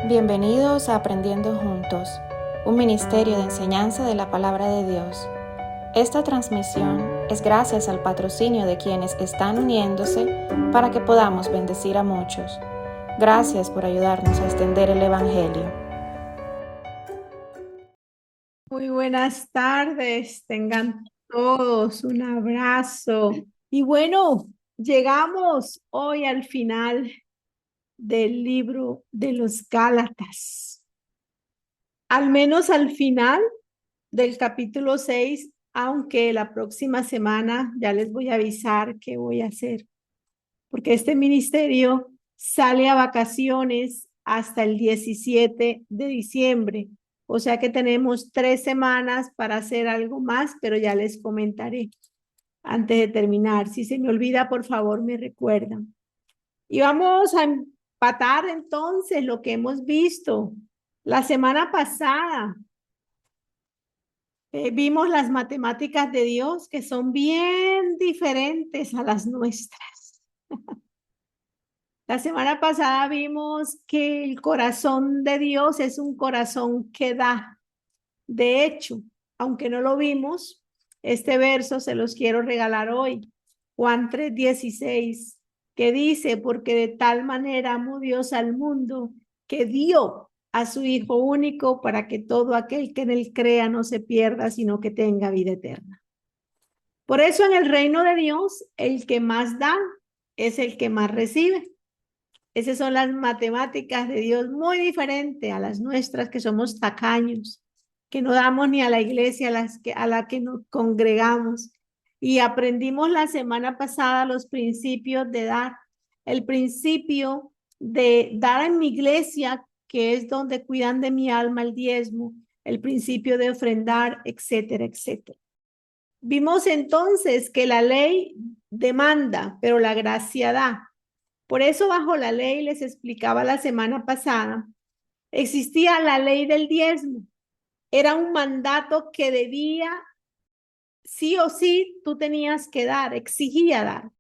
Bienvenidos a Aprendiendo Juntos, un ministerio de enseñanza de la palabra de Dios. Esta transmisión es gracias al patrocinio de quienes están uniéndose para que podamos bendecir a muchos. Gracias por ayudarnos a extender el Evangelio. Muy buenas tardes, tengan todos un abrazo. Y bueno, llegamos hoy al final del libro de los Gálatas, al menos al final del capítulo 6, aunque la próxima semana ya les voy a avisar qué voy a hacer, porque este ministerio sale a vacaciones hasta el 17 de diciembre. O sea que tenemos 3 semanas para hacer algo más, pero ya les comentaré antes de terminar. Si se me olvida, por favor, me recuerdan. Y vamos a empatar entonces lo que hemos visto. La semana pasada vimos las matemáticas de Dios, que son bien diferentes a las nuestras. La semana pasada vimos que el corazón de Dios es un corazón que da. De hecho, aunque no lo vimos, este verso se los quiero regalar hoy. Juan 3:16, que dice, porque de tal manera amó Dios al mundo que dio a su Hijo único para que todo aquel que en él crea no se pierda, sino que tenga vida eterna. Por eso en el reino de Dios, el que más da es el que más recibe. Esas son las matemáticas de Dios, muy diferente a las nuestras, que somos tacaños, que no damos ni a la iglesia a la que nos congregamos. Y aprendimos la semana pasada los principios de dar. El principio de dar en mi iglesia, que es donde cuidan de mi alma el diezmo, el principio de ofrendar, etcétera, etcétera. Vimos entonces que la ley demanda, pero la gracia da. Por eso bajo la ley, les explicaba la semana pasada, existía la ley del diezmo. Era un mandato que debía, sí o sí, tú tenías que dar, exigía dar.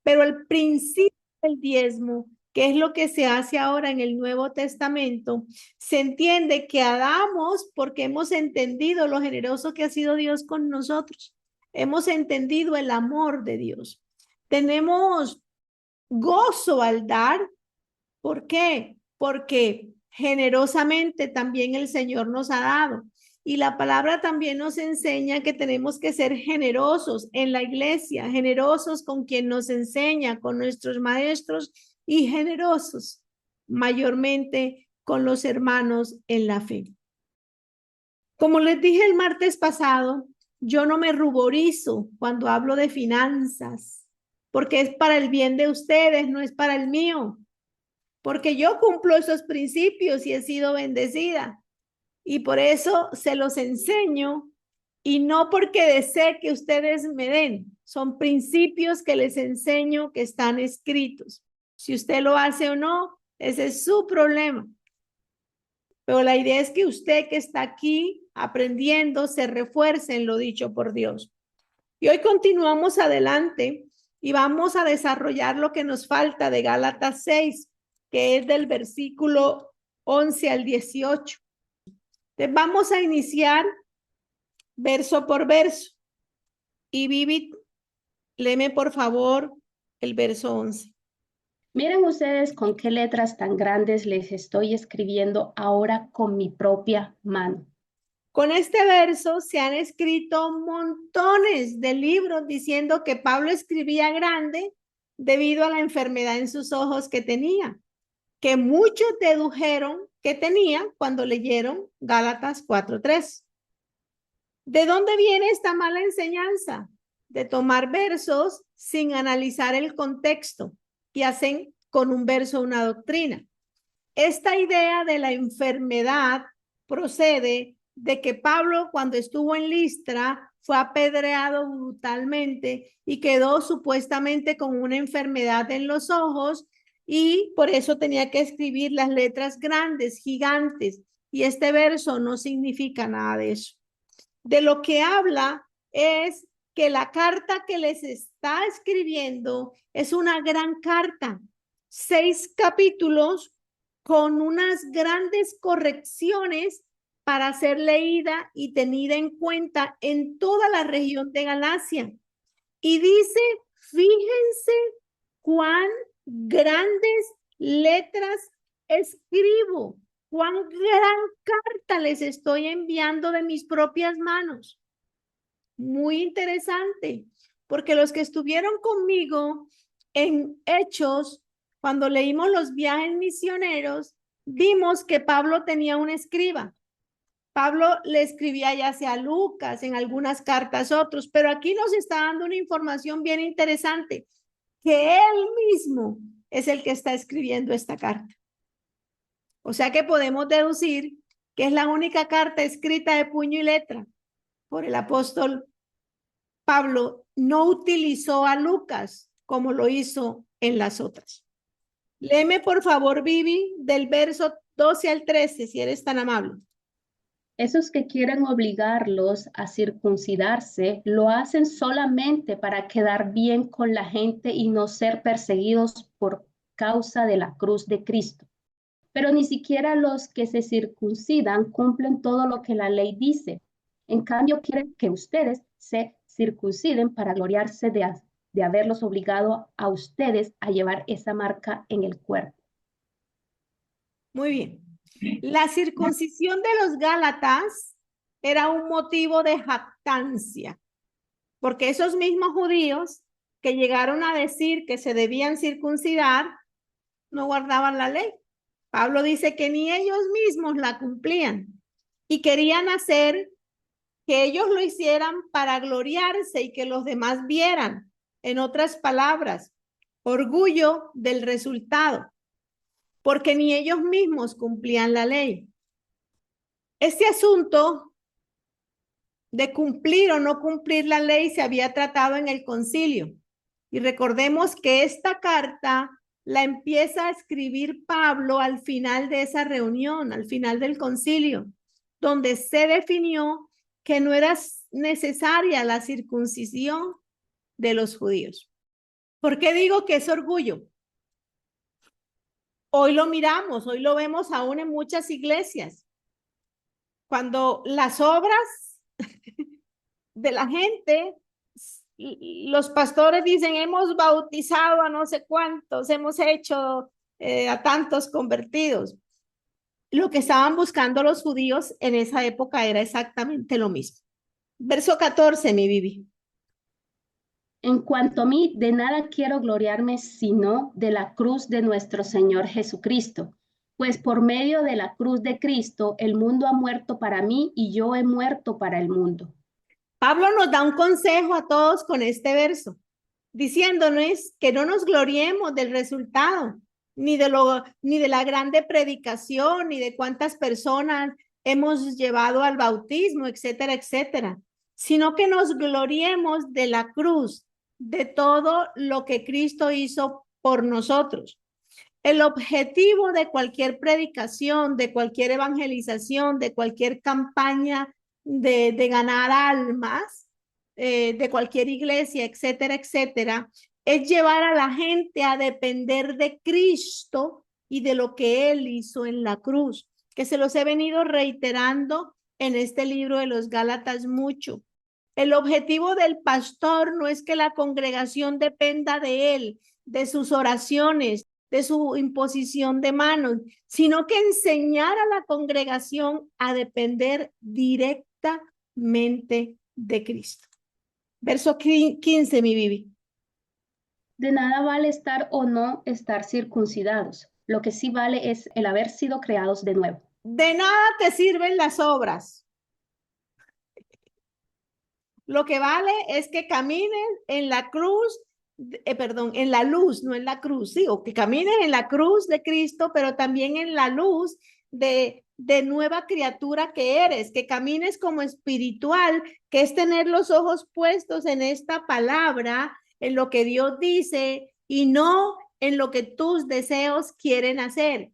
Pero el principio del diezmo, que es lo que se hace ahora en el Nuevo Testamento, se entiende que damos porque hemos entendido lo generoso que ha sido Dios con nosotros. Hemos entendido el amor de Dios. Tenemos gozo al dar. ¿Por qué? Porque generosamente también el Señor nos ha dado. Y la palabra también nos enseña que tenemos que ser generosos en la iglesia, generosos con quien nos enseña, con nuestros maestros y generosos mayormente con los hermanos en la fe. Como les dije el martes pasado, yo no me ruborizo cuando hablo de finanzas, porque es para el bien de ustedes, no es para el mío, porque yo cumplo esos principios y he sido bendecida. Y por eso se los enseño y no porque desee que ustedes me den. Son principios que les enseño que están escritos. Si usted lo hace o no, ese es su problema. Pero la idea es que usted que está aquí aprendiendo se refuerce en lo dicho por Dios. Y hoy continuamos adelante y vamos a desarrollar lo que nos falta de Gálatas 6, que es del versículo 11 al 18. Entonces vamos a iniciar verso por verso. Y Vivi, léeme por favor el verso 11. Miren ustedes con qué letras tan grandes les estoy escribiendo ahora con mi propia mano. Con este verso se han escrito montones de libros diciendo que Pablo escribía grande debido a la enfermedad en sus ojos que tenía, que muchos dedujeron que tenía cuando leyeron Gálatas 4:3. ¿De dónde viene esta mala enseñanza? De tomar versos sin analizar el contexto y hacen con un verso una doctrina. Esta idea de la enfermedad procede de que Pablo, cuando estuvo en Listra, fue apedreado brutalmente y quedó supuestamente con una enfermedad en los ojos y por eso tenía que escribir las letras grandes, gigantes. Y este verso no significa nada de eso. De lo que habla es que la carta que les está escribiendo es una gran carta, 6 capítulos con unas grandes correcciones para ser leída y tenida en cuenta en toda la región de Galacia. Y dice, fíjense cuán grandes letras escribo, cuán gran carta les estoy enviando de mis propias manos. Muy interesante, porque los que estuvieron conmigo en Hechos, cuando leímos los viajes misioneros, vimos que Pablo tenía un escriba. Pablo le escribía ya sea a Lucas, en algunas cartas otros, pero aquí nos está dando una información bien interesante, que él mismo es el que está escribiendo esta carta. O sea que podemos deducir que es la única carta escrita de puño y letra por el apóstol Pablo. No utilizó a Lucas como lo hizo en las otras. Léeme por favor, Vivi, del verso 12 al 13, si eres tan amable. Esos que quieren obligarlos a circuncidarse lo hacen solamente para quedar bien con la gente y no ser perseguidos por causa de la cruz de Cristo. Pero ni siquiera los que se circuncidan cumplen todo lo que la ley dice. En cambio, quieren que ustedes se circunciden para gloriarse de haberlos obligado a ustedes a llevar esa marca en el cuerpo. Muy bien. La circuncisión de los Gálatas era un motivo de jactancia, porque esos mismos judíos que llegaron a decir que se debían circuncidar no guardaban la ley. Pablo dice que ni ellos mismos la cumplían y querían hacer que ellos lo hicieran para gloriarse y que los demás vieran. En otras palabras, orgullo del resultado, porque ni ellos mismos cumplían la ley. Este asunto de cumplir o no cumplir la ley se había tratado en el concilio. Y recordemos que esta carta la empieza a escribir Pablo al final de esa reunión, al final del concilio, donde se definió que no era necesaria la circuncisión de los judíos. ¿Por qué digo que es orgullo? Hoy lo miramos, hoy lo vemos aún en muchas iglesias. Cuando las obras de la gente, los pastores dicen, hemos bautizado a no sé cuántos, hemos hecho a tantos convertidos. Lo que estaban buscando los judíos en esa época era exactamente lo mismo. Verso 14, mi Bibi. En cuanto a mí, de nada quiero gloriarme sino de la cruz de nuestro Señor Jesucristo, pues por medio de la cruz de Cristo el mundo ha muerto para mí y yo he muerto para el mundo. Pablo nos da un consejo a todos con este verso, diciéndonos que no nos gloriemos del resultado, ni de la grande predicación, ni de cuántas personas hemos llevado al bautismo, etcétera, etcétera, sino que nos gloriemos de la cruz, de todo lo que Cristo hizo por nosotros. El objetivo de cualquier predicación, de cualquier evangelización, de cualquier campaña de ganar almas, de cualquier iglesia, etcétera, etcétera, es llevar a la gente a depender de Cristo y de lo que Él hizo en la cruz, que se los he venido reiterando en este libro de los Gálatas mucho. El objetivo del pastor no es que la congregación dependa de él, de sus oraciones, de su imposición de manos, sino que enseñar a la congregación a depender directamente de Cristo. Verso 15, mi Bibi. De nada vale estar o no estar circuncidados. Lo que sí vale es el haber sido creados de nuevo. De nada te sirven las obras. Lo que vale es que camines en la cruz, en la luz, no en la cruz, sí, o que camines en la cruz de Cristo, pero también en la luz de nueva criatura que eres, que camines como espiritual, que es tener los ojos puestos en esta palabra, en lo que Dios dice y no en lo que tus deseos quieren hacer.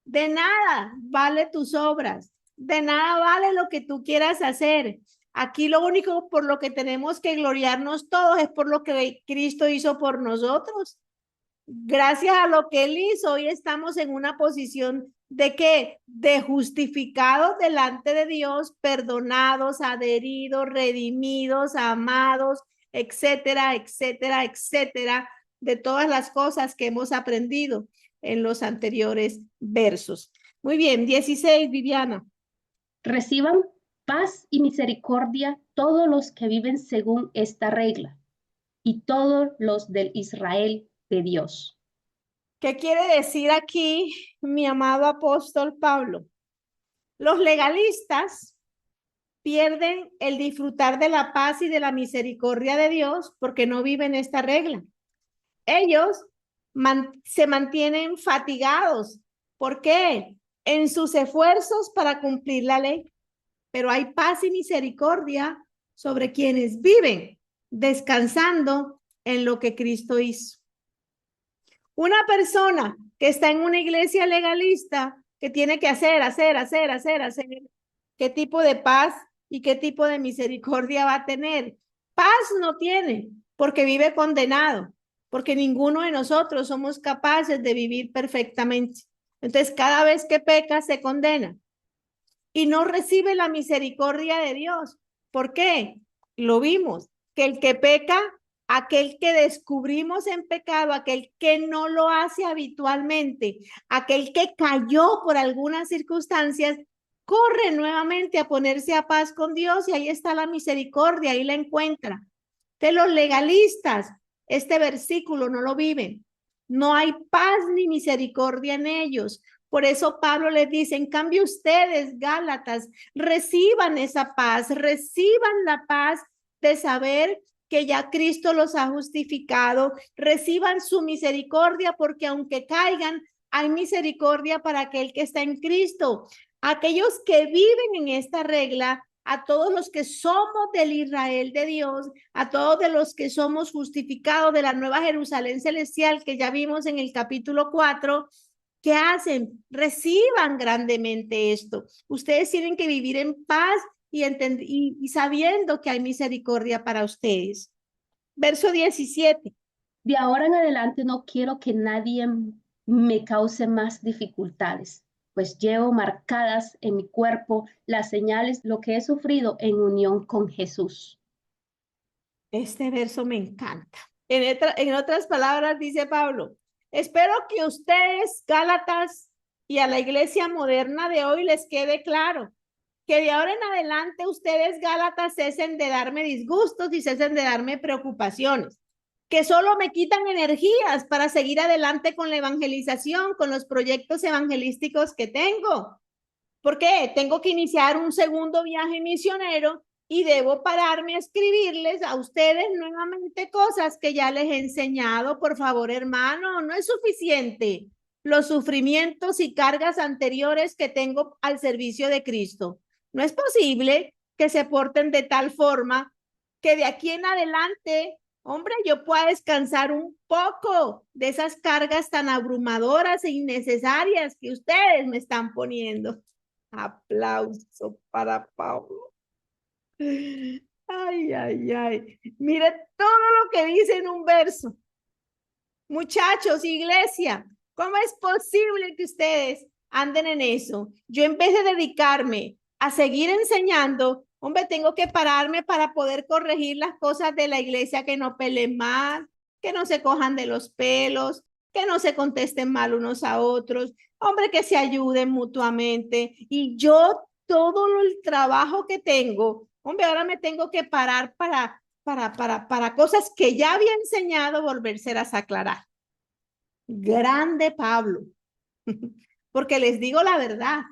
De nada vale tus obras, de nada vale lo que tú quieras hacer. Aquí lo único por lo que tenemos que gloriarnos todos es por lo que Cristo hizo por nosotros. Gracias a lo que Él hizo, hoy estamos en una posición de ¿qué? De justificados delante de Dios, perdonados, adheridos, redimidos, amados, etcétera, etcétera, etcétera, de todas las cosas que hemos aprendido en los anteriores versos. Muy bien, 16, Viviana. Reciban paz y misericordia todos los que viven según esta regla y todos los del Israel de Dios. ¿Qué quiere decir aquí mi amado apóstol Pablo? Los legalistas pierden el disfrutar de la paz y de la misericordia de Dios porque no viven esta regla. Ellos se mantienen fatigados. ¿Por qué? En sus esfuerzos para cumplir la ley. Pero hay paz y misericordia sobre quienes viven descansando en lo que Cristo hizo. Una persona que está en una iglesia legalista, que tiene que hacer, ¿qué tipo de paz y qué tipo de misericordia va a tener? Paz no tiene, porque vive condenado, porque ninguno de nosotros somos capaces de vivir perfectamente. Entonces, cada vez que peca, se condena y no recibe la misericordia de Dios. ¿Por qué? Lo vimos, que el que peca, aquel que descubrimos en pecado, aquel que no lo hace habitualmente, aquel que cayó por algunas circunstancias, corre nuevamente a ponerse a paz con Dios y ahí está la misericordia, ahí la encuentra. De los legalistas, este versículo no lo viven. No hay paz ni misericordia en ellos. Por eso Pablo les dice, en cambio ustedes, Gálatas, reciban esa paz, reciban la paz de saber que ya Cristo los ha justificado, reciban su misericordia porque aunque caigan, hay misericordia para aquel que está en Cristo. Aquellos que viven en esta regla, a todos los que somos del Israel de Dios, a todos de los que somos justificados de la Nueva Jerusalén celestial que ya vimos en el capítulo 4, ¿qué hacen? Reciban grandemente esto. Ustedes tienen que vivir en paz y sabiendo que hay misericordia para ustedes. Verso 17. De ahora en adelante no quiero que nadie me cause más dificultades, pues llevo marcadas en mi cuerpo las señales, lo que he sufrido en unión con Jesús. Este verso me encanta. En otras palabras, dice Pablo, espero que ustedes, Gálatas, y a la iglesia moderna de hoy les quede claro que de ahora en adelante ustedes, Gálatas, cesen de darme disgustos y cesen de darme preocupaciones, que solo me quitan energías para seguir adelante con la evangelización, con los proyectos evangelísticos que tengo. ¿Por qué? Tengo que iniciar un segundo viaje misionero y debo pararme a escribirles a ustedes nuevamente cosas que ya les he enseñado. Por favor, hermano, no es suficiente los sufrimientos y cargas anteriores que tengo al servicio de Cristo. No es posible que se porten de tal forma que de aquí en adelante, hombre, yo pueda descansar un poco de esas cargas tan abrumadoras e innecesarias que ustedes me están poniendo. Aplauso para Pablo. Ay, ay, ay. Mire todo lo que dice en un verso. Muchachos, iglesia, ¿cómo es posible que ustedes anden en eso? Yo en vez de dedicarme a seguir enseñando, hombre, tengo que pararme para poder corregir las cosas de la iglesia, que no peleen mal, que no se cojan de los pelos, que no se contesten mal unos a otros, hombre, que se ayuden mutuamente. Y yo todo el trabajo que tengo, hombre, ahora me tengo que parar para cosas que ya había enseñado, volvérselas a aclarar. Grande Pablo, porque les digo la verdad,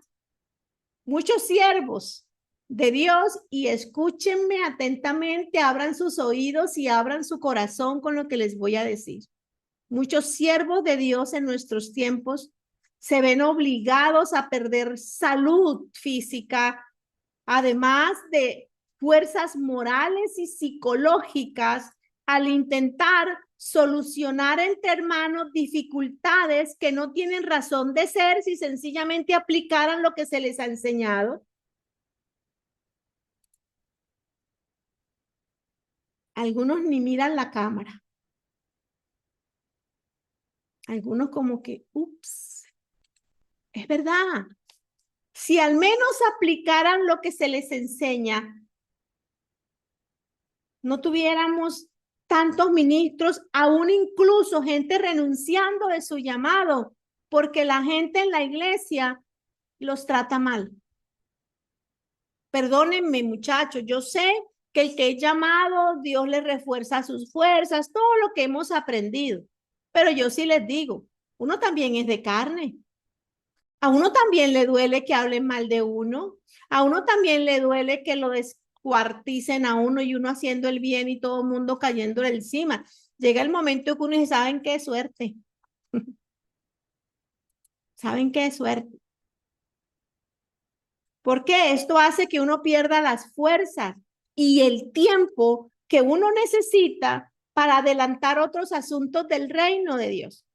muchos siervos de Dios, y escúchenme atentamente, abran sus oídos y abran su corazón con lo que les voy a decir. Muchos siervos de Dios en nuestros tiempos se ven obligados a perder salud física, además de fuerzas morales y psicológicas al intentar solucionar entre hermanos dificultades que no tienen razón de ser si sencillamente aplicaran lo que se les ha enseñado. Algunos ni miran la cámara. Algunos como que, ups, es verdad. Si al menos aplicaran lo que se les enseña, no tuviéramos tantos ministros, aún incluso gente renunciando de su llamado, porque la gente en la iglesia los trata mal. Perdónenme, muchachos, yo sé que el que es llamado, Dios le refuerza sus fuerzas, todo lo que hemos aprendido. Pero yo sí les digo, uno también es de carne. A uno también le duele que hablen mal de uno. A uno también le duele que lo descuarticen a uno y uno haciendo el bien y todo el mundo cayéndole encima. Llega el momento que uno dice, ¿saben qué suerte? ¿Saben qué suerte? Porque esto hace que uno pierda las fuerzas y el tiempo que uno necesita para adelantar otros asuntos del reino de Dios.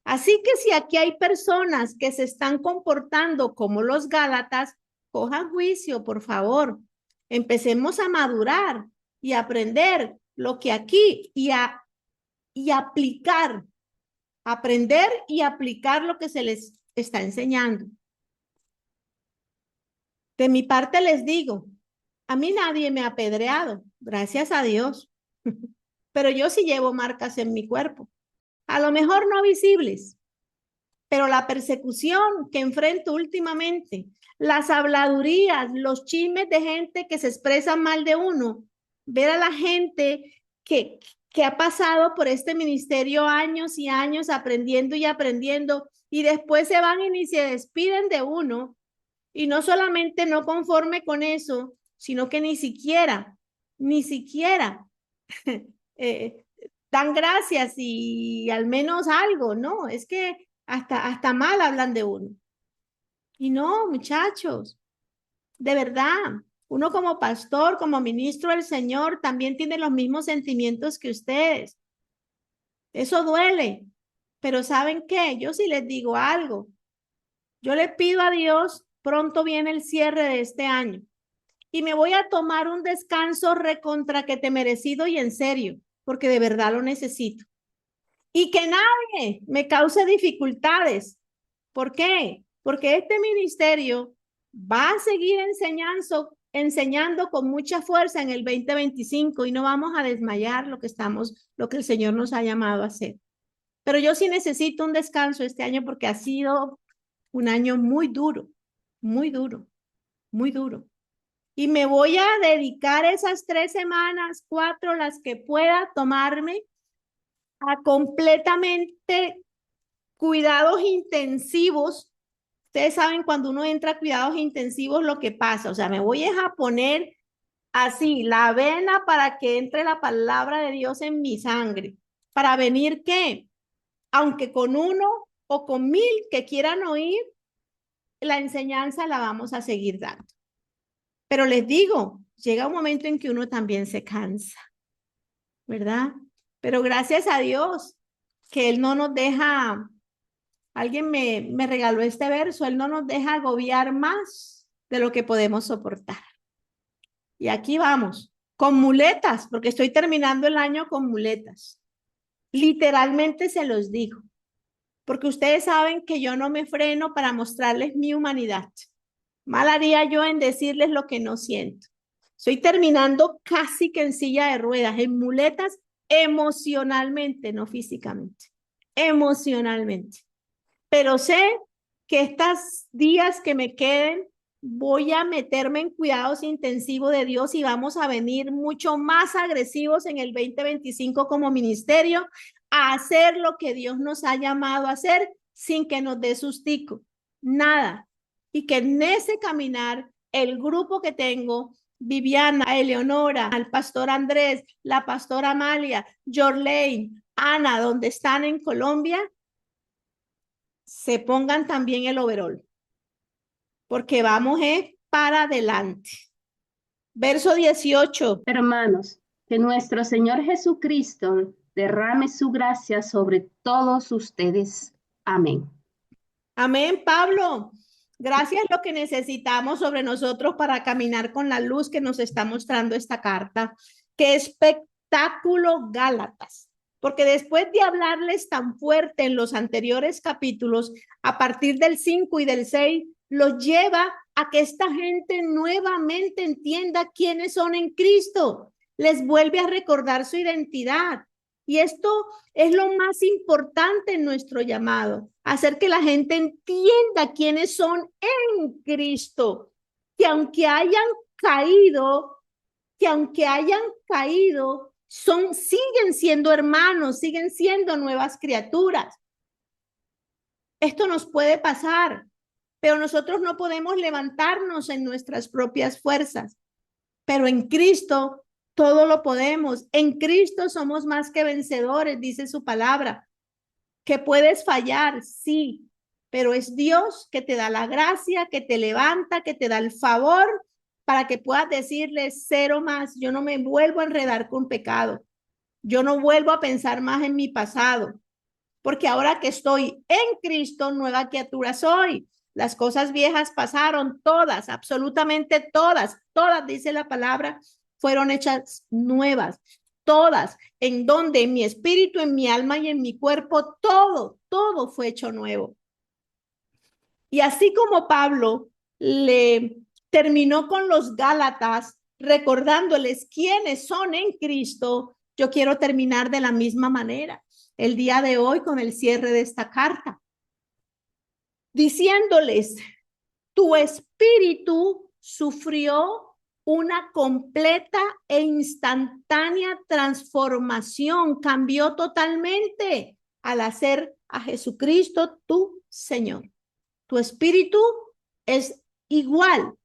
Así que si aquí hay personas que se están comportando como los Gálatas, cojan juicio, por favor. Empecemos a madurar y aprender lo que aquí y aplicar, aprender y aplicar lo que se les está enseñando. De mi parte les digo, a mí nadie me ha apedreado, gracias a Dios, pero yo sí llevo marcas en mi cuerpo, a lo mejor no visibles, pero la persecución que enfrento últimamente, las habladurías, los chismes de gente que se expresa mal de uno, ver a la gente que ha pasado por este ministerio años y años aprendiendo y aprendiendo y después se van y se despiden de uno y no solamente no conforme con eso, sino que ni siquiera dan gracias y al menos algo, ¿no? Es que hasta mal hablan de uno. Y no, muchachos, de verdad, uno como pastor, como ministro del Señor, también tiene los mismos sentimientos que ustedes. Eso duele, pero ¿saben qué? Yo sí les digo algo. Yo le pido a Dios, pronto viene el cierre de este año y me voy a tomar un descanso recontra que te merecido y en serio, porque de verdad lo necesito. Y que nadie me cause dificultades. ¿Por qué? Porque este ministerio va a seguir enseñando con mucha fuerza en el 2025 y no vamos a desmayar lo que el Señor nos ha llamado a hacer. Pero yo sí necesito un descanso este año porque ha sido un año muy duro, muy duro, muy duro. Y me voy a dedicar esas 3 semanas, 4, las que pueda tomarme, a completamente cuidados intensivos. Ustedes saben cuando uno entra a cuidados intensivos lo que pasa. O sea, me voy a poner así la vena para que entre la palabra de Dios en mi sangre. Para venir, ¿qué? Aunque con 1 o con 1000 que quieran oír, la enseñanza la vamos a seguir dando. Pero les digo, llega un momento en que uno también se cansa, ¿verdad? Pero gracias a Dios que Él no nos deja, alguien me regaló este verso, Él no nos deja agobiar más de lo que podemos soportar. Y aquí vamos, con muletas, porque estoy terminando el año con muletas. Literalmente se los digo, porque ustedes saben que yo no me freno para mostrarles mi humanidad. Mal haría yo en decirles lo que no siento. Estoy terminando casi que en silla de ruedas, en muletas, emocionalmente, no físicamente, emocionalmente. Pero sé que estos días que me queden, voy a meterme en cuidados intensivos de Dios y vamos a venir mucho más agresivos en el 2025 como ministerio a hacer lo que Dios nos ha llamado a hacer sin que nos dé sustico, nada. Y que en ese caminar, el grupo que tengo, Viviana, Eleonora, el pastor Andrés, la pastora Amalia, Jorlane, Ana, donde están en Colombia, se pongan también el overol, porque vamos para adelante. Verso 18. Hermanos, que nuestro Señor Jesucristo derrame su gracia sobre todos ustedes. Amén. Amén, Pablo. Gracias lo que necesitamos sobre nosotros para caminar con la luz que nos está mostrando esta carta. Qué espectáculo, Gálatas. porque después de hablarles tan fuerte en los anteriores capítulos, a partir del 5 y del 6, los lleva a que esta gente nuevamente entienda quiénes son en Cristo. Les vuelve a recordar su identidad. Y esto es lo más importante en nuestro llamado, hacer que la gente entienda quiénes son en Cristo, que aunque hayan caído, siguen siendo hermanos, siguen siendo nuevas criaturas. Esto nos puede pasar, pero nosotros no podemos levantarnos en nuestras propias fuerzas. Pero en Cristo todo lo podemos. En Cristo somos más que vencedores, dice su palabra. Que puedes fallar, sí, pero es Dios que te da la gracia, que te levanta, que te da el favor para que puedas decirle cero más. Yo no me vuelvo a enredar con pecado. Yo no vuelvo a pensar más en mi pasado, porque ahora que estoy en Cristo, nueva criatura soy. Las cosas viejas pasaron, todas, absolutamente todas, dice la palabra, fueron hechas nuevas. Todas, en donde en mi espíritu, en mi alma y en mi cuerpo, todo fue hecho nuevo. Y así como Pablo le terminó con los Gálatas recordándoles quiénes son en Cristo, yo quiero terminar de la misma manera el día de hoy con el cierre de esta carta, diciéndoles, tu espíritu sufrió una completa e instantánea transformación, cambió totalmente al hacer a Jesucristo tu Señor. Tu espíritu es igual,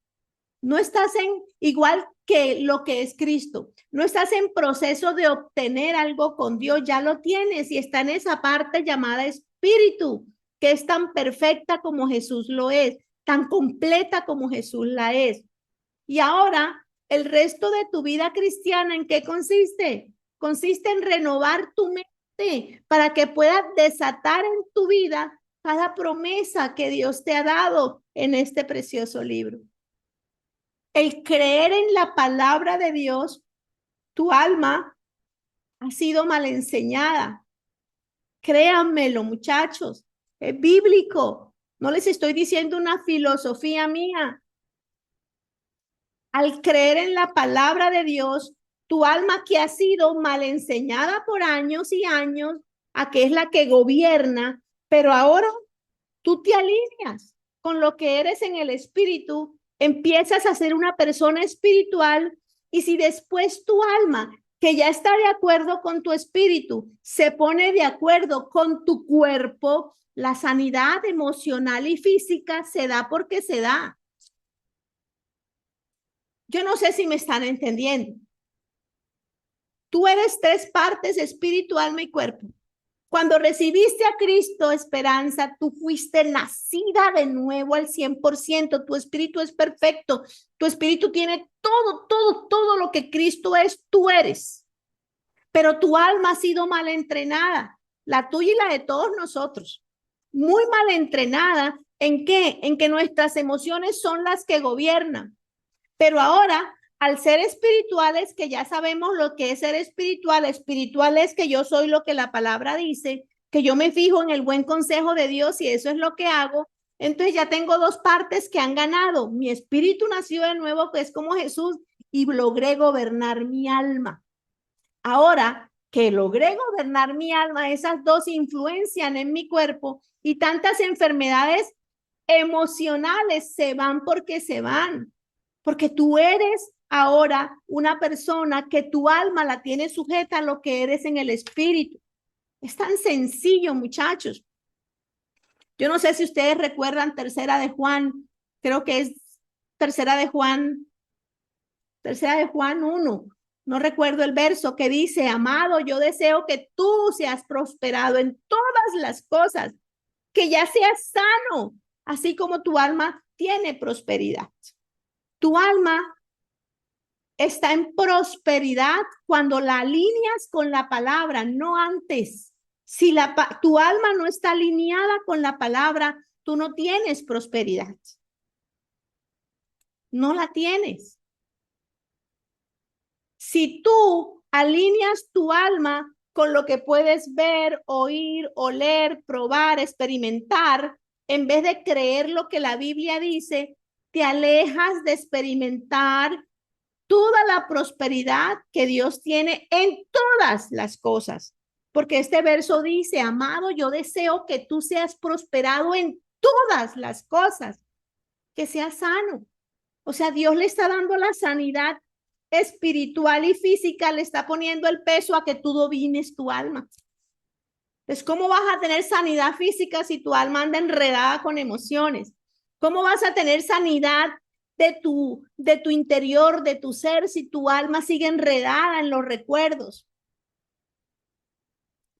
no estás en igual que lo que es Cristo, no estás en proceso de obtener algo con Dios, ya lo tienes y está en esa parte llamada espíritu, que es tan perfecta como Jesús lo es, tan completa como Jesús la es. Y ahora, el resto de tu vida cristiana, ¿en qué consiste? Consiste en renovar tu mente para que puedas desatar en tu vida cada promesa que Dios te ha dado en este precioso libro. El creer en la palabra de Dios, tu alma ha sido mal enseñada. Créanmelo, muchachos, es bíblico. No les estoy diciendo una filosofía mía. Al creer en la palabra de Dios, tu alma que ha sido mal enseñada por años y años, a que es la que gobierna, pero ahora tú te alineas con lo que eres en el espíritu, empiezas a ser una persona espiritual y si después tu alma, que ya está de acuerdo con tu espíritu, se pone de acuerdo con tu cuerpo, la sanidad emocional y física se da porque se da. Yo no sé si me están entendiendo. Tú eres tres partes, espíritu, alma y cuerpo. Cuando recibiste a Cristo, Esperanza, tú fuiste nacida de nuevo al 100%. Tu espíritu es perfecto. Tu espíritu tiene todo lo que Cristo es, tú eres. Pero tu alma ha sido mal entrenada, la tuya y la de todos nosotros. Muy mal entrenada. ¿En qué? En que nuestras emociones son las que gobiernan. Pero ahora, al ser espirituales, que ya sabemos lo que es ser espiritual, espiritual es que yo soy lo que la palabra dice, que yo me fijo en el buen consejo de Dios y eso es lo que hago, entonces ya tengo dos partes que han ganado. Mi espíritu nació de nuevo, que es como Jesús, y logré gobernar mi alma. Ahora que logré gobernar mi alma, esas dos influencian en mi cuerpo y tantas enfermedades emocionales se van porque se van. Porque tú eres ahora una persona que tu alma la tiene sujeta a lo que eres en el espíritu. Es tan sencillo, muchachos. Yo no sé si ustedes recuerdan Tercera de Juan, creo que es Tercera de Juan 1. No recuerdo el verso que dice, amado, yo deseo que tú seas prosperado en todas las cosas, que ya seas sano, así como tu alma tiene prosperidad. Tu alma está en prosperidad cuando la alineas con la palabra, no antes. Si tu alma no está alineada con la palabra, tú no tienes prosperidad. No la tienes. Si tú alineas tu alma con lo que puedes ver, oír, oler, probar, experimentar, en vez de creer lo que la Biblia dice, te alejas de experimentar toda la prosperidad que Dios tiene en todas las cosas. Porque este verso dice, amado, yo deseo que tú seas prosperado en todas las cosas, que seas sano. O sea, Dios le está dando la sanidad espiritual y física, le está poniendo el peso a que tú domines tu alma. Entonces, ¿cómo vas a tener sanidad física si tu alma anda enredada con emociones? ¿Cómo vas a tener sanidad de tu interior, de tu ser, si tu alma sigue enredada en los recuerdos?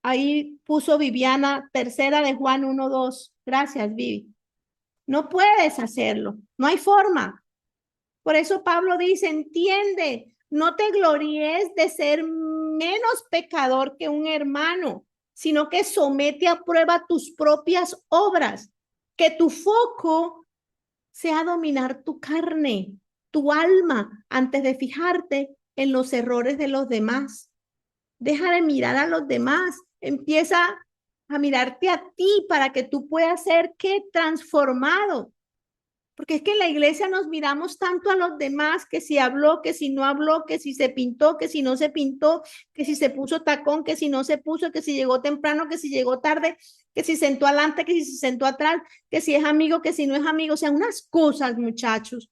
Ahí puso Viviana, tercera de Juan 1:2. Gracias, Vivi. No puedes hacerlo, no hay forma. Por eso Pablo dice, entiende, no te gloríes de ser menos pecador que un hermano, sino que somete a prueba tus propias obras, que tu foco sea dominar tu carne, tu alma, antes de fijarte en los errores de los demás. Deja de mirar a los demás, empieza a mirarte a ti para que tú puedas ser, ¿qué? Transformado. Porque es que en la iglesia nos miramos tanto a los demás, que si habló, que si no habló, que si se pintó, que si no se pintó, que si se puso tacón, que si no se puso, que si llegó temprano, que si llegó tarde, que si sentó adelante, que si se sentó atrás, que si es amigo, que si no es amigo. O sea, unas cosas, muchachos.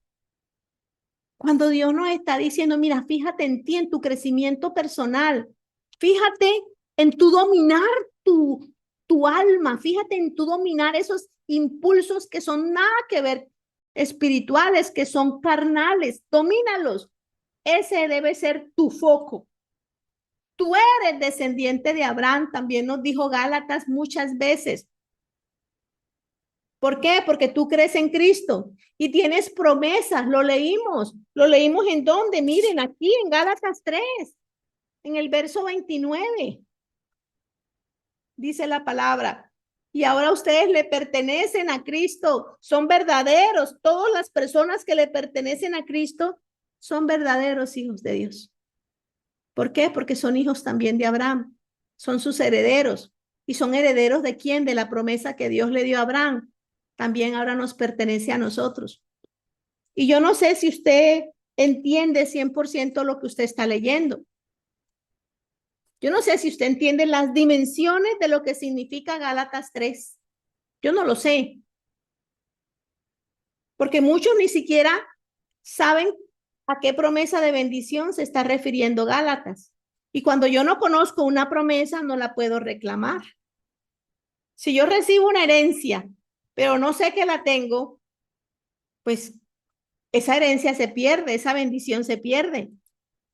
Cuando Dios nos está diciendo, mira, fíjate en ti, en tu crecimiento personal, fíjate en tu dominar tu alma, fíjate en tu dominar esos impulsos que son nada que ver espirituales, que son carnales, domínalos. Ese debe ser tu foco. Tú eres descendiente de Abraham, también nos dijo Gálatas muchas veces. ¿Por qué? Porque tú crees en Cristo y tienes promesas, lo leímos en dónde, miren, aquí en Gálatas 3, en el verso 29, dice la palabra. Y ahora ustedes le pertenecen a Cristo, son verdaderos. Todas las personas que le pertenecen a Cristo son verdaderos hijos de Dios. ¿Por qué? Porque son hijos también de Abraham, son sus herederos. ¿Y son herederos de quién? De la promesa que Dios le dio a Abraham. También ahora nos pertenece a nosotros. Y yo no sé si usted entiende 100% lo que usted está leyendo. Yo no sé si usted entiende las dimensiones de lo que significa Gálatas 3. Yo no lo sé. Porque muchos ni siquiera saben a qué promesa de bendición se está refiriendo Gálatas. Y cuando yo no conozco una promesa, no la puedo reclamar. Si yo recibo una herencia, pero no sé que la tengo, pues esa herencia se pierde, esa bendición se pierde.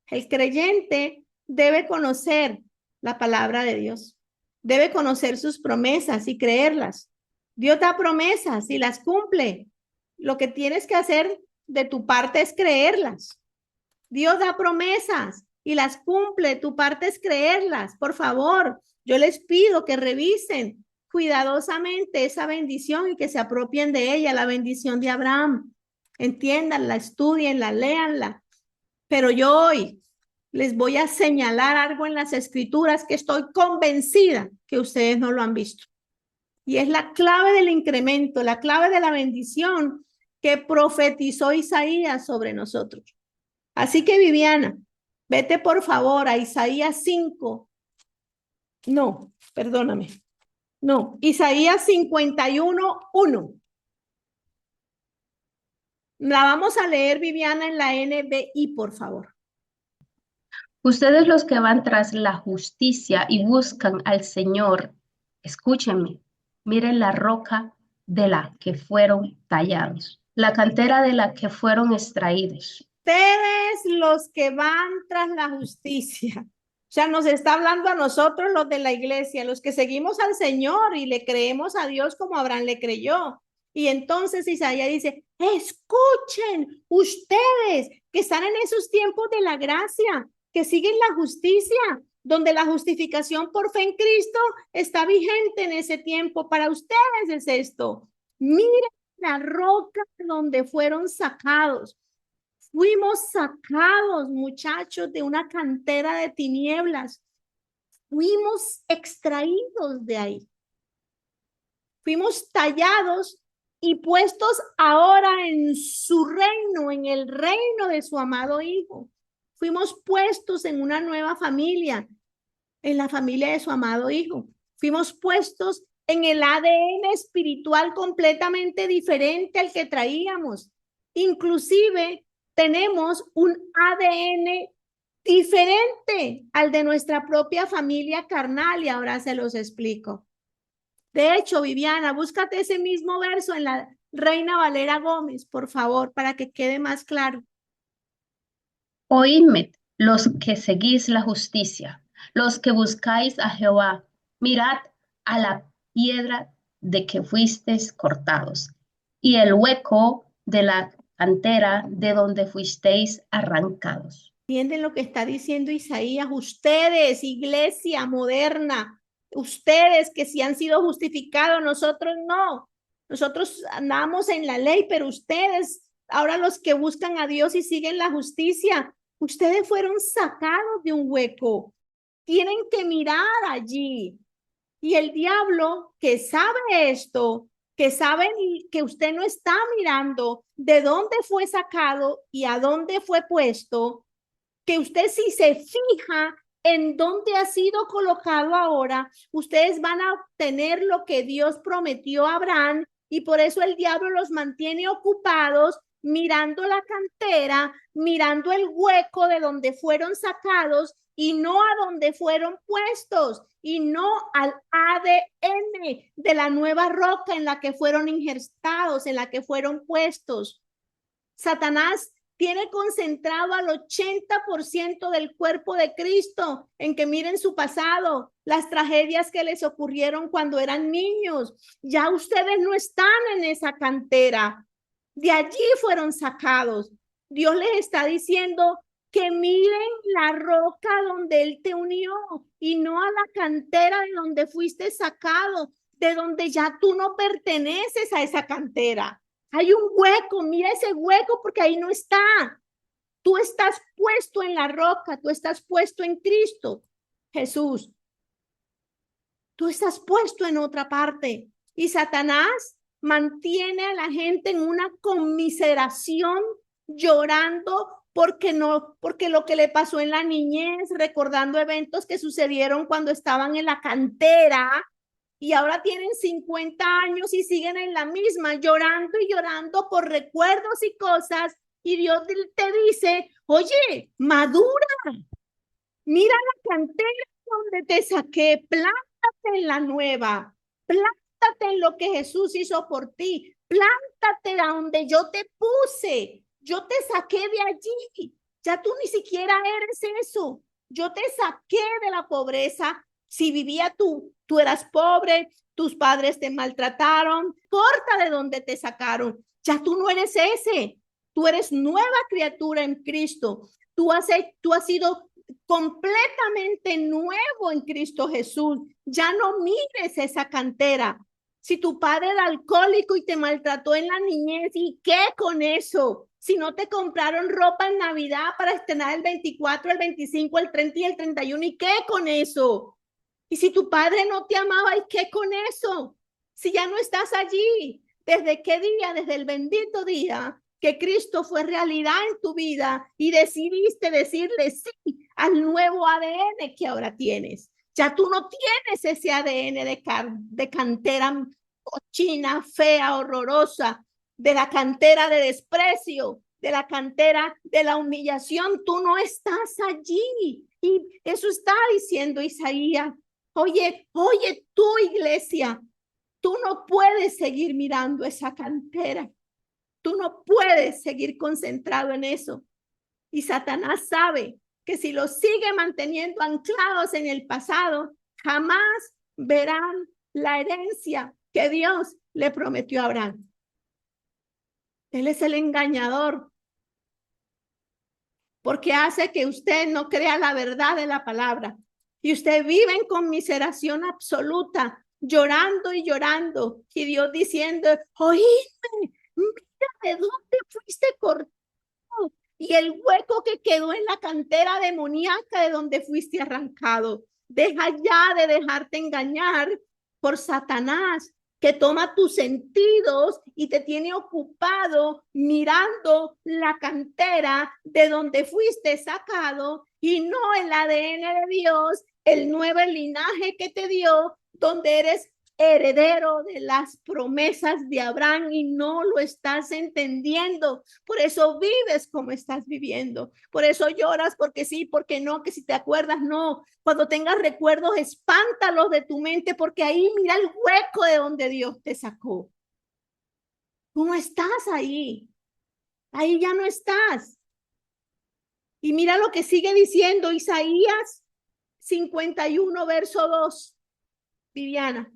El creyente debe conocer la palabra de Dios, debe conocer sus promesas y creerlas. Dios da promesas y las cumple. Lo que tienes que hacer de tu parte es creerlas. Dios da promesas y las cumple, tu parte es creerlas. Por favor, yo les pido que revisen cuidadosamente esa bendición y que se apropien de ella, la bendición de Abraham. Entiéndanla, estudienla, léanla. Pero yo hoy les voy a señalar algo en las escrituras que estoy convencida que ustedes no lo han visto. Y es la clave del incremento, la clave de la bendición que profetizó Isaías sobre nosotros. Así que Viviana, vete por favor a Isaías 5. No, perdóname. No, Isaías 51:1. La vamos a leer, Viviana, en la NBI, por favor. Ustedes los que van tras la justicia y buscan al Señor, escúchenme, miren la roca de la que fueron tallados, la cantera de la que fueron extraídos. Ustedes los que van tras la justicia. O sea, nos está hablando a nosotros los de la iglesia, los que seguimos al Señor y le creemos a Dios como Abraham le creyó. Y entonces Isaías dice, escuchen ustedes que están en esos tiempos de la gracia, que siguen la justicia, donde la justificación por fe en Cristo está vigente en ese tiempo. Para ustedes es esto. Miren la roca donde fueron sacados. Fuimos sacados, muchachos, de una cantera de tinieblas. fuimos extraídos de ahí. Fuimos tallados y puestos ahora en su reino, en el reino de su amado Hijo. Fuimos puestos en una nueva familia, en la familia de su amado Hijo. Fuimos puestos en el ADN espiritual completamente diferente al que traíamos. Inclusive tenemos un ADN diferente al de nuestra propia familia carnal y ahora se los explico. De hecho, Viviana, búscate ese mismo verso en la Reina Valera Gómez, por favor, para que quede más claro. Oídme, los que seguís la justicia, los que buscáis a Jehová, mirad a la piedra de que fuisteis cortados y el hueco de la cantera de donde fuisteis arrancados. ¿Entienden lo que está diciendo Isaías? Ustedes, iglesia moderna, ustedes que sí han sido justificados, nosotros no. Nosotros andamos en la ley, pero ustedes, ahora los que buscan a Dios y siguen la justicia, ustedes fueron sacados de un hueco. Tienen que mirar allí. Y el diablo que sabe esto, que sabe que usted no está mirando de dónde fue sacado y a dónde fue puesto, que usted si se fija en dónde ha sido colocado ahora, ustedes van a obtener lo que Dios prometió a Abraham y por eso el diablo los mantiene ocupados mirando la cantera, mirando el hueco de donde fueron sacados y no a donde fueron puestos y no al ADN de la nueva roca en la que fueron injertados, en la que fueron puestos. Satanás tiene concentrado al 80% del cuerpo de Cristo en que miren su pasado, las tragedias que les ocurrieron cuando eran niños. Ya ustedes no están en esa cantera. De allí fueron sacados. Dios les está diciendo que miren la roca donde Él te unió y no a la cantera de donde fuiste sacado, de donde ya tú no perteneces a esa cantera. Hay un hueco, mira ese hueco porque ahí no está. Tú estás puesto en la roca, tú estás puesto en Cristo, Jesús. Tú estás puesto en otra parte. Y Satanás mantiene a la gente en una conmiseración, llorando porque lo que le pasó en la niñez, recordando eventos que sucedieron cuando estaban en la cantera, y ahora tienen 50 años y siguen en la misma, llorando y llorando por recuerdos y cosas, y Dios te dice, oye, madura, mira la cantera donde te saqué, plántate en la nueva, plántate en lo que Jesús hizo por ti, plántate donde yo te puse, yo te saqué de allí, ya tú ni siquiera eres eso, yo te saqué de la pobreza. Si vivía tú eras pobre, tus padres te maltrataron, corta de donde te sacaron. Ya tú no eres ese. Tú eres nueva criatura en Cristo. Tú has sido completamente nuevo en Cristo Jesús. Ya no mires esa cantera. Si tu padre era alcohólico y te maltrató en la niñez, ¿y qué con eso? Si no te compraron ropa en Navidad para estrenar el 24, el 25, el 30 y el 31, ¿y qué con eso? Y si tu padre no te amaba, ¿y qué con eso? Si ya no estás allí, ¿desde qué día? Desde el bendito día que Cristo fue realidad en tu vida y decidiste decirle sí al nuevo ADN que ahora tienes. Ya tú no tienes ese ADN de cantera cochina, fea, horrorosa, de la cantera de desprecio, de la cantera de la humillación. Tú no estás allí. Y eso está diciendo Isaías. Oye, tú iglesia, tú no puedes seguir mirando esa cantera. Tú no puedes seguir concentrado en eso. Y Satanás sabe que si los sigue manteniendo anclados en el pasado, jamás verán la herencia que Dios le prometió a Abraham. Él es el engañador, porque hace que usted no crea la verdad de la palabra. Y usted vive en conmiseración absoluta, llorando y llorando. Y Dios diciendo, oídme, mira de dónde fuiste cortado. Y el hueco que quedó en la cantera demoníaca de donde fuiste arrancado. Deja ya de dejarte engañar por Satanás, que toma tus sentidos y te tiene ocupado mirando la cantera de donde fuiste sacado y no el ADN de Dios, el nuevo linaje que te dio, donde eres heredero de las promesas de Abraham y no lo estás entendiendo. Por eso vives como estás viviendo. Por eso lloras porque sí, porque no, que si te acuerdas, no. Cuando tengas recuerdos, espántalos de tu mente porque ahí mira el hueco de donde Dios te sacó. Tú no estás ahí. Ahí ya no estás. Y mira lo que sigue diciendo Isaías 51, verso 2. Viviana.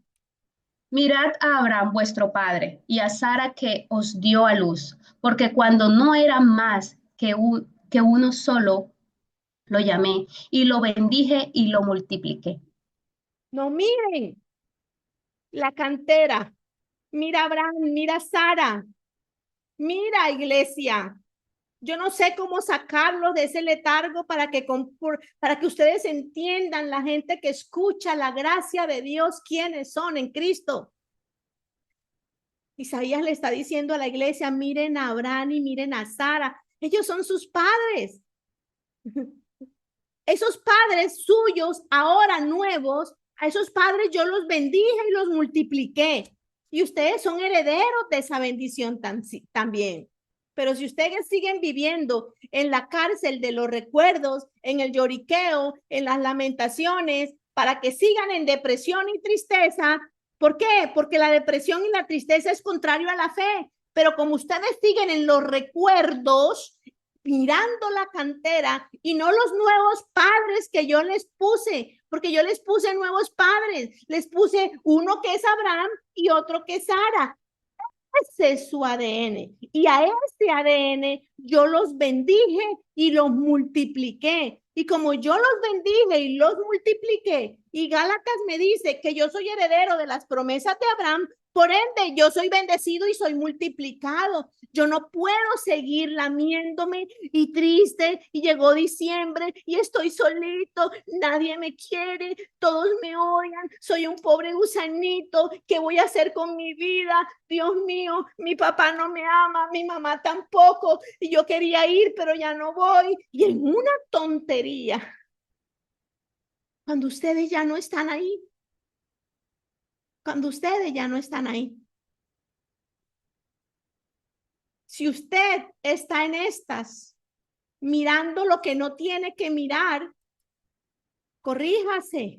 Mirad a Abraham vuestro padre y a Sara que os dio a luz, porque cuando no era más que uno solo, lo llamé y lo bendije y lo multipliqué. No miren la cantera. Mira Abraham, mira Sara. Mira iglesia. Yo no sé cómo sacarlos de ese letargo para que ustedes entiendan, la gente que escucha la gracia de Dios, quiénes son en Cristo. Isaías le está diciendo a la iglesia, miren a Abraham y miren a Sara. Ellos son sus padres. Esos padres suyos, ahora nuevos, a esos padres yo los bendije y los multipliqué. Y ustedes son herederos de esa bendición también. Pero si ustedes siguen viviendo en la cárcel de los recuerdos, en el lloriqueo, en las lamentaciones, para que sigan en depresión y tristeza, ¿por qué? Porque la depresión y la tristeza es contrario a la fe. Pero como ustedes siguen en los recuerdos, mirando la cantera y no los nuevos padres que yo les puse, porque yo les puse nuevos padres, les puse uno que es Abraham y otro que es Sara. Ese es su ADN y a ese ADN yo los bendije y los multipliqué. Y como yo los bendije y los multipliqué, y Gálatas me dice que yo soy heredero de las promesas de Abraham, por ende yo soy bendecido y soy multiplicado. Yo no puedo seguir lamiéndome y triste y llegó diciembre y estoy solito, nadie me quiere, todos me odian, soy un pobre gusanito, ¿qué voy a hacer con mi vida? Dios mío, mi papá no me ama, mi mamá tampoco, y yo quería ir, pero ya no voy. Y en una tontería, cuando ustedes ya no están ahí, cuando ustedes ya no están ahí. Si usted está en estas, mirando lo que no tiene que mirar, corríjase,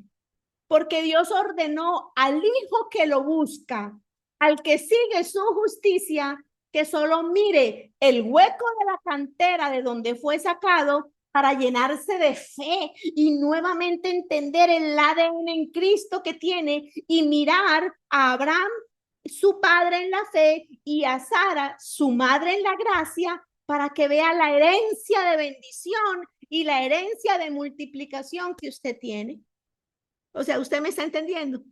porque Dios ordenó al hijo que lo busca, al que sigue su justicia, que solo mire el hueco de la cantera de donde fue sacado para llenarse de fe y nuevamente entender el ADN en Cristo que tiene y mirar a Abraham, su padre en la fe, y a Sara, su madre en la gracia, para que vea la herencia de bendición y la herencia de multiplicación que usted tiene. O sea, ¿usted me está entendiendo?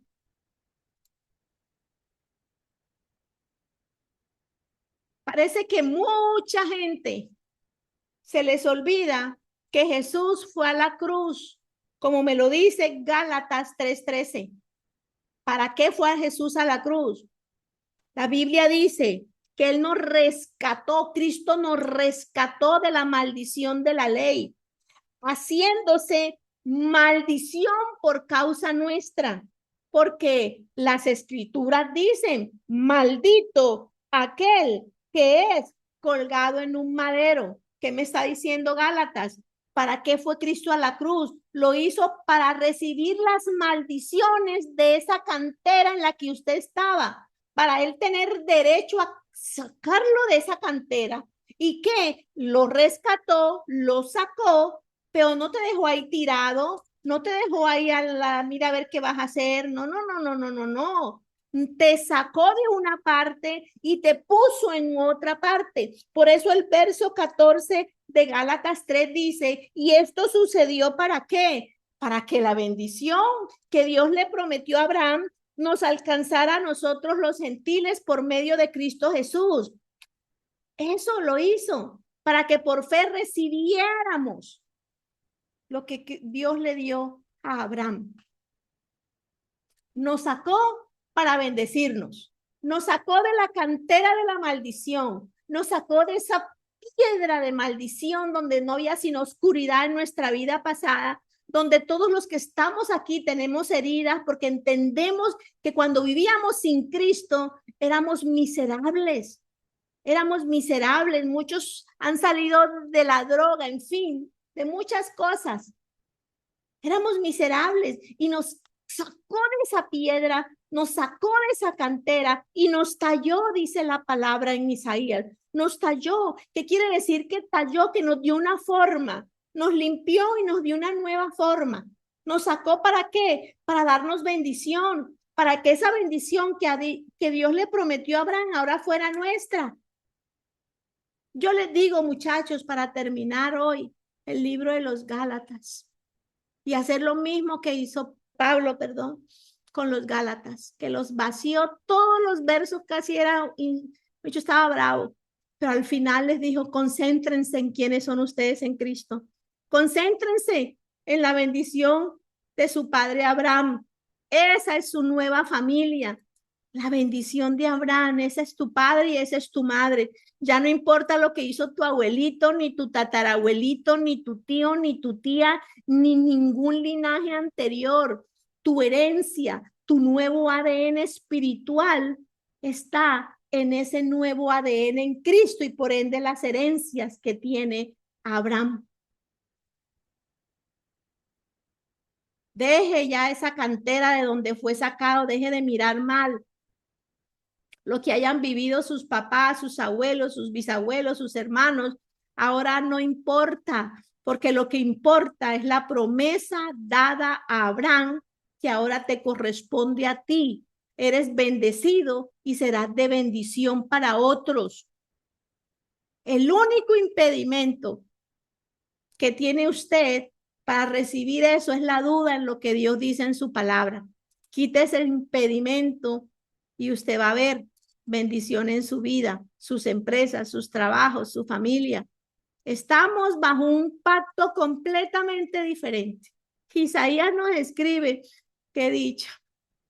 Parece que mucha gente se les olvida que Jesús fue a la cruz, como me lo dice Gálatas 3:13. ¿Para qué fue a Jesús a la cruz? La Biblia dice que Él nos rescató, Cristo nos rescató de la maldición de la ley, haciéndose maldición por causa nuestra, porque las escrituras dicen, maldito aquel que es colgado en un madero. ¿Qué me está diciendo Gálatas? ¿Para qué fue Cristo a la cruz? Lo hizo para recibir las maldiciones de esa cantera en la que usted estaba, para él tener derecho a sacarlo de esa cantera. ¿Y qué? Lo rescató, lo sacó, pero no te dejó ahí tirado, no te dejó ahí a la mira a ver qué vas a hacer. No, no, no, no, no, no, no. Te sacó de una parte y te puso en otra parte. Por eso el verso 14 de Gálatas 3 dice, y esto sucedió ¿para qué? Para que la bendición que Dios le prometió a Abraham nos alcanzara a nosotros los gentiles por medio de Cristo Jesús. Eso lo hizo para que por fe recibiéramos lo que Dios le dio a Abraham. Nos sacó para bendecirnos. Nos sacó de la cantera de la maldición. Nos sacó de esa piedra de maldición donde no había sino oscuridad en nuestra vida pasada, donde todos los que estamos aquí tenemos heridas porque entendemos que cuando vivíamos sin Cristo éramos miserables. Éramos miserables. Muchos han salido de la droga, en fin, de muchas cosas. Éramos miserables y nos sacó de esa piedra, nos sacó de esa cantera y nos talló, dice la palabra en Isaías. Nos talló. ¿Qué quiere decir que talló? Que nos dio una forma, nos limpió y nos dio una nueva forma. ¿Nos sacó para qué? Para darnos bendición, para que esa bendición que Dios le prometió a Abraham ahora fuera nuestra. Yo les digo, muchachos, para terminar hoy, el libro de los Gálatas y hacer lo mismo que hizo Pablo, con los Gálatas, que los vació todos los versos, casi era, yo estaba bravo, pero al final les dijo, concéntrense en quiénes son ustedes en Cristo, concéntrense en la bendición de su padre Abraham, esa es su nueva familia, la bendición de Abraham, ese es tu padre y esa es tu madre. Ya no importa lo que hizo tu abuelito, ni tu tatarabuelito, ni tu tío, ni tu tía, ni ningún linaje anterior. Tu herencia, tu nuevo ADN espiritual está en ese nuevo ADN en Cristo y por ende las herencias que tiene Abraham. Deje ya esa cantera de donde fue sacado, deje de mirar mal lo que hayan vivido sus papás, sus abuelos, sus bisabuelos, sus hermanos. Ahora no importa, porque lo que importa es la promesa dada a Abraham que ahora te corresponde a ti. Eres bendecido y serás de bendición para otros. El único impedimento que tiene usted para recibir eso es la duda en lo que Dios dice en su palabra. Quite ese impedimento y usted va a ver bendición en su vida, sus empresas, sus trabajos, su familia. Estamos bajo un pacto completamente diferente. Isaías nos escribe, qué dicha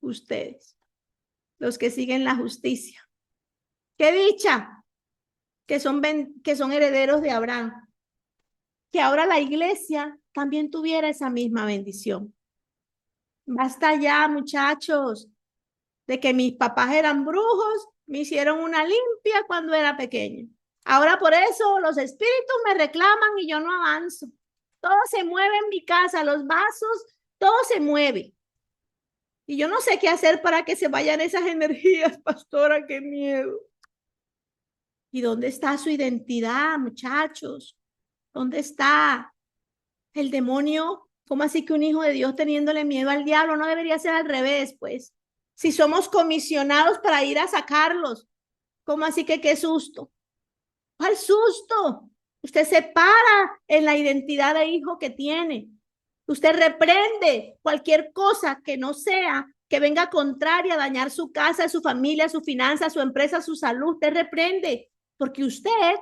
ustedes, los que siguen la justicia. Qué dicha que son herederos de Abraham. Que ahora la iglesia también tuviera esa misma bendición. Basta ya, muchachos, de que mis papás eran brujos, me hicieron una limpia cuando era pequeño. Ahora por eso los espíritus me reclaman y yo no avanzo. Todo se mueve en mi casa, los vasos, todo se mueve. Y yo no sé qué hacer para que se vayan esas energías, pastora, qué miedo. ¿Y dónde está su identidad, muchachos? ¿Dónde está el demonio? ¿Cómo así que un hijo de Dios teniéndole miedo al diablo? No debería ser al revés, pues. Si somos comisionados para ir a sacarlos, ¿cómo así que qué susto? ¿Cuál susto? Usted se para en la identidad de hijo que tiene. Usted reprende cualquier cosa que no sea, que venga contraria a dañar su casa, su familia, su finanza, su empresa, su salud. Usted reprende, porque usted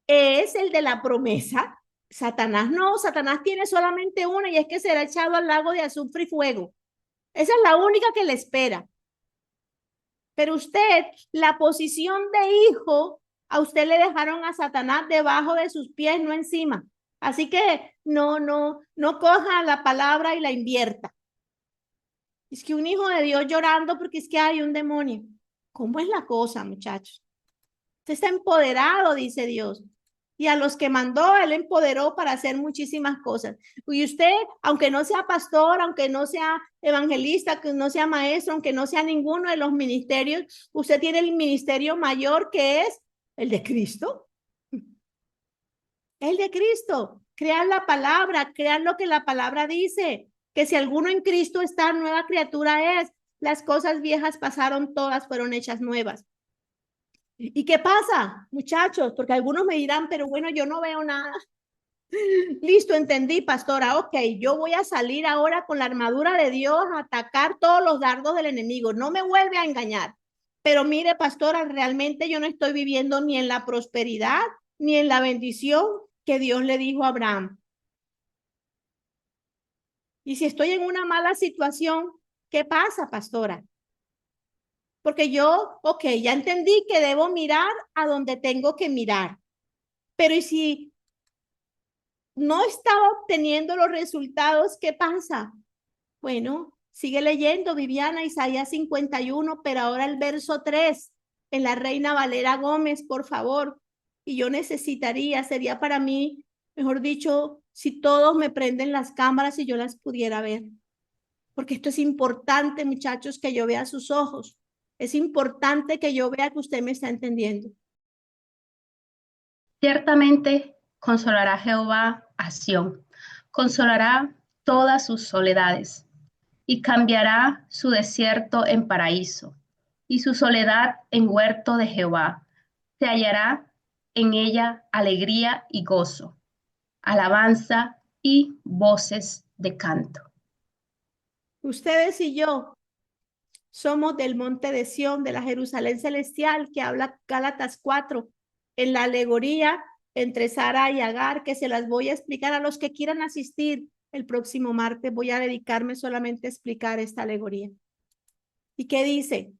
es el de la promesa. Satanás no, Satanás tiene solamente una y es que será echado al lago de azufre y fuego. Esa es la única que le espera. Pero usted, la posición de hijo, a usted le dejaron a Satanás debajo de sus pies, no encima. Así que no coja la palabra y la invierta. Es que un hijo de Dios llorando porque es que hay un demonio. ¿Cómo es la cosa, muchachos? Usted está empoderado, dice Dios. Y a los que mandó, Él empoderó para hacer muchísimas cosas. Y usted, aunque no sea pastor, aunque no sea evangelista, que no sea maestro, aunque no sea ninguno de los ministerios, usted tiene el ministerio mayor que es el de Cristo. El de Cristo. Crean la palabra, crean lo que la palabra dice. Que si alguno en Cristo está, nueva criatura es. Las cosas viejas pasaron, todas fueron hechas nuevas. ¿Y qué pasa, muchachos? Porque algunos me dirán, pero bueno, yo no veo nada. Listo, entendí, pastora. Ok, yo voy a salir ahora con la armadura de Dios a atacar todos los dardos del enemigo. No me vuelve a engañar. Pero mire, pastora, realmente yo no estoy viviendo ni en la prosperidad ni en la bendición que Dios le dijo a Abraham. Y si estoy en una mala situación, ¿qué pasa, pastora? Porque yo, ok, ya entendí que debo mirar a donde tengo que mirar. Pero ¿y si no estaba obteniendo los resultados, qué pasa? Bueno, sigue leyendo, Viviana, Isaías 51, pero ahora el verso 3, en la Reina Valera Gómez, por favor. Y yo necesitaría, sería para mí, mejor dicho, si todos me prenden las cámaras y yo las pudiera ver. Porque esto es importante, muchachos, que yo vea sus ojos. Es importante que yo vea que usted me está entendiendo. Ciertamente consolará Jehová a Sión, consolará todas sus soledades, y cambiará su desierto en paraíso, y su soledad en huerto de Jehová. Se hallará en ella alegría y gozo, alabanza y voces de canto. Ustedes y yo somos del monte de Sión, de la Jerusalén celestial, que habla Gálatas 4, en la alegoría entre Sara y Agar, que se las voy a explicar a los que quieran asistir el próximo martes. Voy a dedicarme solamente a explicar esta alegoría. ¿Y qué dice?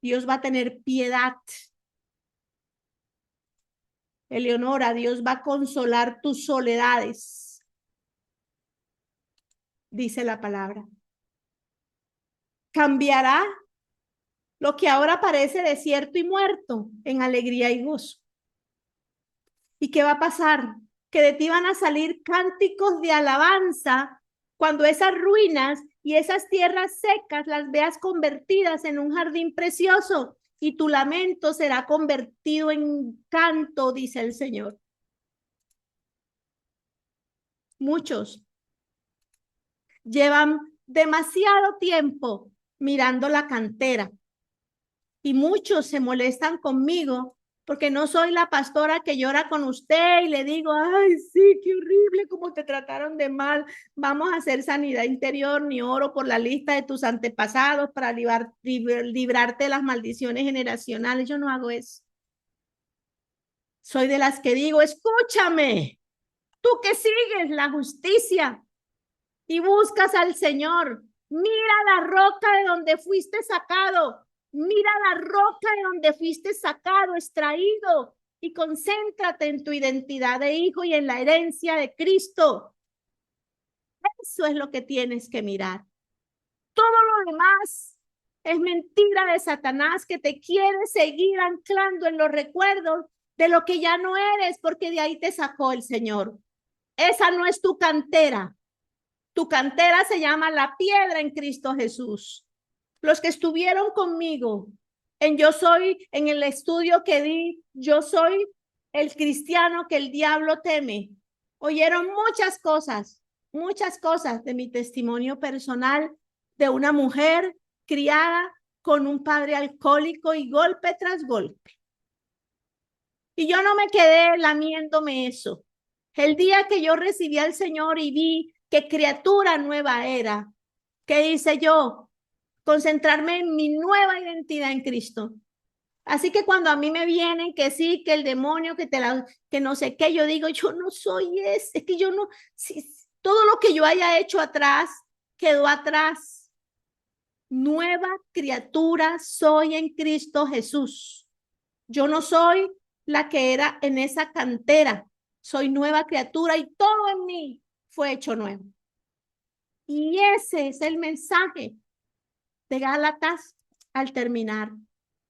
Dios va a tener piedad. Eleonora, Dios va a consolar tus soledades, dice la palabra. Cambiará lo que ahora parece desierto y muerto en alegría y gozo. ¿Y qué va a pasar? Que de ti van a salir cánticos de alabanza cuando esas ruinas y esas tierras secas las veas convertidas en un jardín precioso y tu lamento será convertido en canto, dice el Señor. Muchos llevan demasiado tiempo mirando la cantera y muchos se molestan conmigo porque no soy la pastora que llora con usted y le digo, ay, sí, qué horrible cómo te trataron de mal. Vamos a hacer sanidad interior, ni oro por la lista de tus antepasados para librarte de las maldiciones generacionales. Yo no hago eso. Soy de las que digo, escúchame, tú que sigues la justicia y buscas al Señor, mira la roca de donde fuiste sacado. Mira la roca de donde fuiste sacado, extraído, y concéntrate en tu identidad de hijo y en la herencia de Cristo. Eso es lo que tienes que mirar. Todo lo demás es mentira de Satanás que te quiere seguir anclando en los recuerdos de lo que ya no eres, porque de ahí te sacó el Señor. Esa no es tu cantera. Tu cantera se llama la piedra en Cristo Jesús. Los que estuvieron conmigo en el estudio que di, yo soy el cristiano que el diablo teme. Oyeron muchas cosas de mi testimonio personal de una mujer criada con un padre alcohólico y golpe tras golpe. Y yo no me quedé lamiéndome eso. El día que yo recibí al Señor y vi qué criatura nueva era, ¿qué hice yo? Concentrarme en mi nueva identidad en Cristo. Así que cuando a mí me vienen que sí, que el demonio, que no sé qué, yo digo, yo no soy ese, es que yo no, todo lo que yo haya hecho atrás, quedó atrás. Nueva criatura soy en Cristo Jesús. Yo no soy la que era en esa cantera, soy nueva criatura y todo en mí fue hecho nuevo. Y ese es el mensaje de Gálatas al terminar,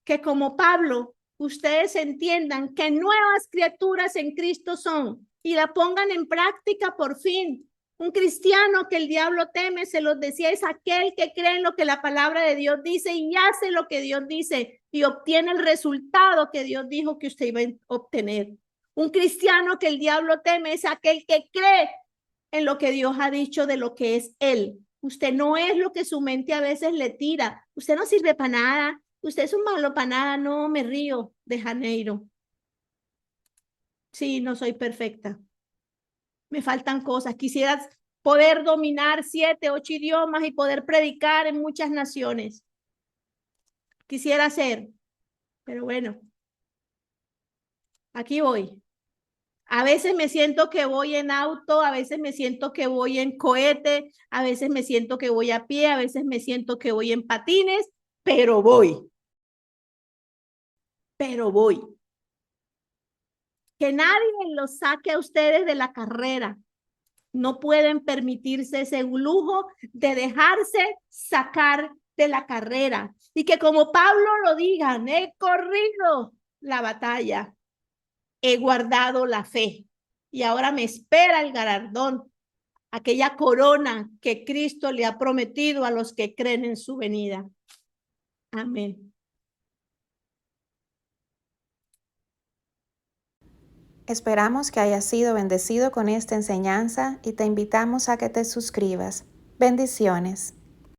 que como Pablo, ustedes entiendan que nuevas criaturas en Cristo son y la pongan en práctica por fin. Un cristiano que el diablo teme, se los decía, es aquel que cree en lo que la palabra de Dios dice y hace lo que Dios dice y obtiene el resultado que Dios dijo que usted iba a obtener. Un cristiano que el diablo teme es aquel que cree en lo que Dios ha dicho de lo que es Él. Usted no es lo que su mente a veces le tira. Usted no sirve para nada. Usted es un malo para nada. No, me río de Janeiro. Sí, no soy perfecta. Me faltan cosas. Quisiera poder dominar 7, 8 idiomas y poder predicar en muchas naciones. Quisiera hacer, pero bueno, aquí voy. A veces me siento que voy en auto, a veces me siento que voy en cohete, a veces me siento que voy a pie, a veces me siento que voy en patines, pero voy. Pero voy. Que nadie los saque a ustedes de la carrera. No pueden permitirse ese lujo de dejarse sacar de la carrera. Y que como Pablo lo digan, he corrido la batalla, he guardado la fe y ahora me espera el galardón, aquella corona que Cristo le ha prometido a los que creen en su venida. Amén. Esperamos que hayas sido bendecido con esta enseñanza y te invitamos a que te suscribas. Bendiciones.